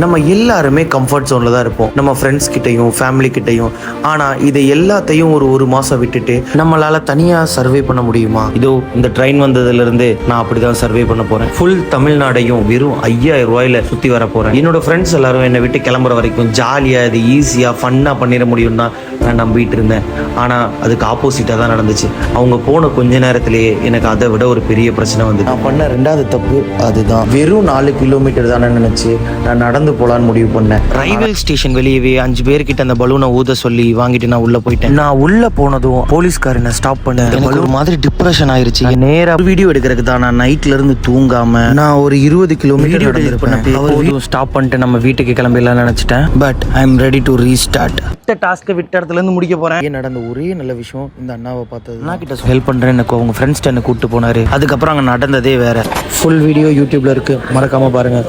நம்ம எல்லாருமே கம்ஃபர்ட் ஜோனில் தான் இருப்போம், நம்ம ஃப்ரெண்ட்ஸ் கிட்டையும் ஃபேமிலி கிட்டையும். ஆனால் இதை எல்லாத்தையும் ஒரு மாதம் விட்டுட்டு நம்மளால் தனியாக சர்வே பண்ண முடியுமா? இதோ இந்த ட்ரெயின் வந்ததுலேருந்து நான் அப்படி தான் சர்வே பண்ண போகிறேன். ஃபுல் தமிழ்நாடையும் வெறும் 5000 ரூபாயில் சுற்றி வர போகிறேன். என்னோட ஃப்ரெண்ட்ஸ் எல்லாரும் என்னை விட்டு கிளம்புற வரைக்கும் ஜாலியாக இது ஈஸியாக ஃபன்னாக பண்ணிட முடியும் தான் நான் நம்பிட்டு இருந்தேன். ஆனால் அதுக்கு ஆப்போசிட்டாக தான் நடந்துச்சு. அவங்க போன கொஞ்ச நேரத்திலேயே எனக்கு அதை விட ஒரு பெரிய பிரச்சனை வந்து நான் பண்ண ரெண்டாவது தப்பு அதுதான். வெறும் 4 கிலோமீட்டர் தானே நினச்சி நான் நடந்து போலான்னு முடிவு பண்ணேன். ரயில்வே ஸ்டேஷன் வெளியவே 5 பேர்கிட்ட அந்த பலூனை ஊத சொல்லி வாங்கிட்டு நான் உள்ள போயிட்டேன். நான் உள்ள போனதும் போலீஸ்காரனை ஸ்டாப் பண்ண எனக்கு ஒரு மாதிரி டிப்ரெஷன் ஆயிருச்சு. நேரா வீடியோ எடுக்கிறதுக்கு தான் நான் நைட்ல இருந்து தூங்காம நான் ஒரு 20 கிலோமீட்டர் நடந்திருப்பேன். ஸ்டாப் பண்ணிட்டு நம்ம வீட்டுக்கு கிளம்பிடலாம்னு நினைச்சிட்டேன். But I am ready to restart. டாஸ்க்கை விட்ட இடத்துல இருந்து முடிக்க போறேன். நடந்த ஒரே நல்ல விஷயம் இந்த அண்ணாவை பார்த்தது. அண்ணா கிட்ட ஹெல்ப் பண்றேன், எனக்கு அவங்க ஃப்ரெண்ட்ஸ் என்ன கூப்பிட்டு போனாரு. அதுக்கப்புறம் அங்கே நடந்ததே வேற. ஃபுல் வீடியோ யூடியூப்ல இருக்கு, மறக்காம பாருங்க.